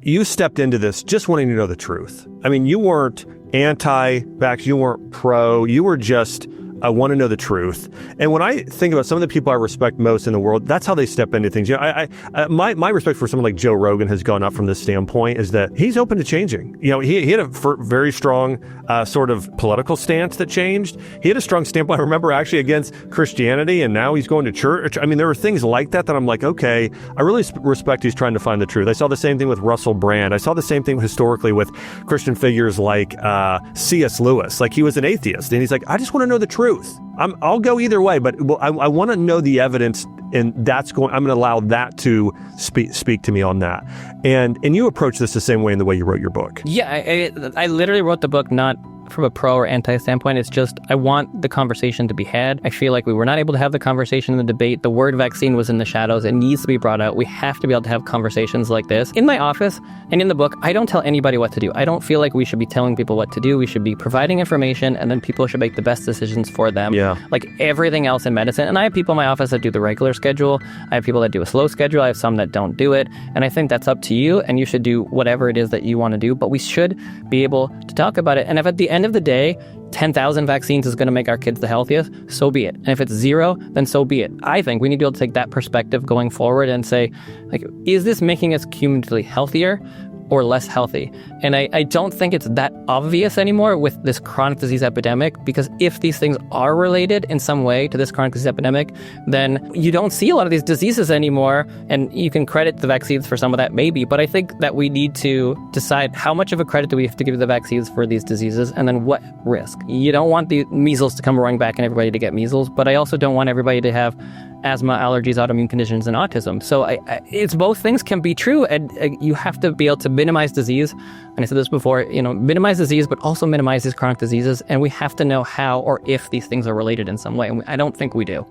you stepped into this just wanting to know the truth. I mean, you weren't anti-vax, you weren't pro, you were just, I want to know the truth. And when I think about some of the people I respect most in the world, that's how they step into things. You know, my respect for someone like Joe Rogan has gone up from this standpoint is that he's open to changing. You know, he had a very strong sort of political stance that changed. He had a strong standpoint, I remember, actually against Christianity, and now he's going to church. I mean, there were things like that I'm like, okay, I really respect he's trying to find the truth. I saw the same thing with Russell Brand. I saw the same thing historically with Christian figures like C.S. Lewis. Like, he was an atheist, and he's like, I just want to know the truth. I'll go either way, but I want to know the evidence, and I'm going to allow that to speak to me on that. And you approach this the same way in the way you wrote your book. Yeah, I literally wrote the book not from a pro or anti standpoint. It's just, I want the conversation to be had. I feel like we were not able to have the conversation in the debate. The word vaccine was in the shadows. It needs to be brought out. We have to be able to have conversations like this. In my office and in the book, I don't tell anybody what to do. I don't feel like we should be telling people what to do. We should be providing information, and then people should make the best decisions for them. Yeah. Like everything else in medicine. And I have people in my office that do the regular schedule. I have people that do a slow schedule. I have some that don't do it. And I think that's up to you, and you should do whatever it is that you want to do. But we should be able to talk about it. And if at the end of the day, 10,000 vaccines is going to make our kids the healthiest, so be it. And if it's 0, then so be it. I think we need to be able to take that perspective going forward and say, like, is this making us cumulatively healthier or less healthy? And I don't think it's that obvious anymore with this chronic disease epidemic, because if these things are related in some way to this chronic disease epidemic, then you don't see a lot of these diseases anymore. And you can credit the vaccines for some of that, maybe. But I think that we need to decide how much of a credit do we have to give the vaccines for these diseases, and then what risk. You don't want the measles to come roaring back and everybody to get measles, but I also don't want everybody to have asthma, allergies, autoimmune conditions, and autism. So it's both things can be true, and you have to be able to minimize disease. And I said this before, minimize disease, but also minimize these chronic diseases. And we have to know how or if these things are related in some way. And I don't think we do.